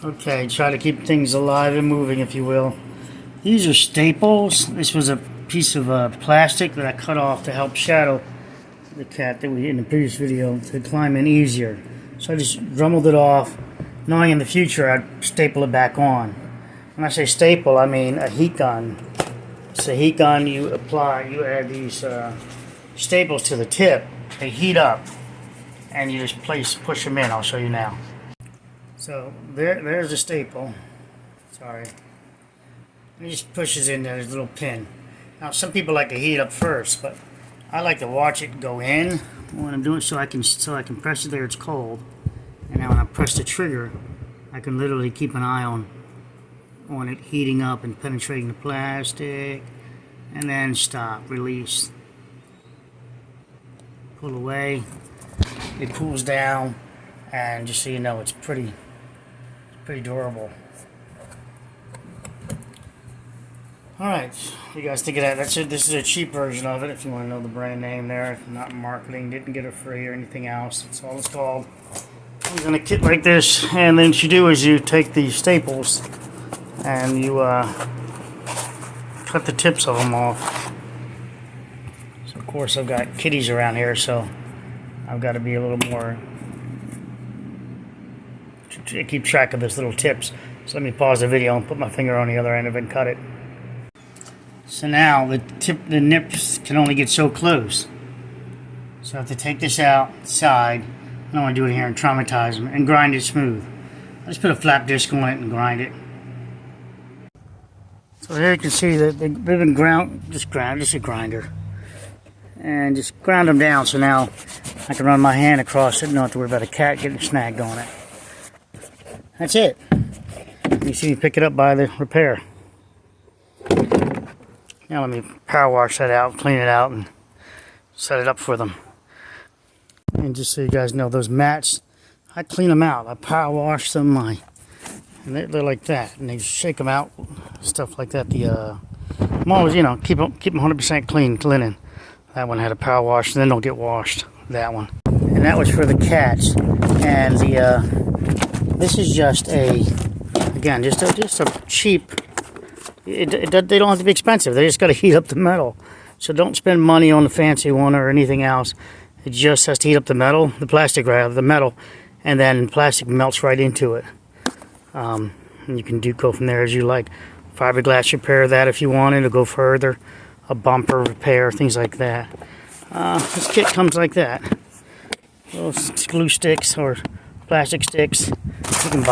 Okay, try to keep things alive and moving, if you will. These are staples. This was a piece of plastic that I cut off to help shadow the cat that we in the previous video to climb in easier. So I just drummeled it off, knowing in the future I'd staple it back on. When I say staple, I mean a heat gun. It's a heat gun you add these staples to the tip. They heat up, and you just push them in. I'll show you now. So there's a staple. Sorry. And it just pushes in there. There's a little pin. Now some people like to heat it up first, but I like to watch it go in when I'm doing it, so I can press it there. It's cold, and now when I press the trigger, I can literally keep an eye on it heating up and penetrating the plastic, and then stop, release, pull away. It cools down, and just so you know, it's pretty durable. Alright, you guys think of that. That's it. This is a cheap version of it, if you want to know the brand name there. Not marketing, didn't get it free or anything else. That's all it's called. Comes in a kit like this, and then what you do is you take the staples and you cut the tips of them off. So of course I've got kitties around here, so I've got to be a little more to keep track of those little tips. So let me pause the video and put my finger on the other end of it and cut it. So now the nips can only get so close. So I have to take this outside. I don't want to do it here and traumatize them, and grind it smooth. I just put a flap disc on it and grind it. So here you can see that they've been just a grinder. And just ground them down, so now I can run my hand across it and not have to worry about a cat getting snagged on it. That's it. You see me pick it up by the repair. Now let me power wash that out, clean it out, and set it up for them. And just so you guys know, those mats, I clean them out. I power wash them, and they're like that, and they shake them out, stuff like that. I'm always, keep them 100% clean, linen. That one had a power wash, and then they'll get washed. That one, and that was for the cats. And this is just a cheap. They don't have to be expensive. They just got to heat up the metal. So don't spend money on the fancy one or anything else. It just has to heat up the metal, the plastic rather, the metal, and then plastic melts right into it. And you can go from there as you like. Fiberglass repair that if you wanted to go further. A bumper repair, things like that. This kit comes like that. Little glue sticks or plastic sticks. You can buy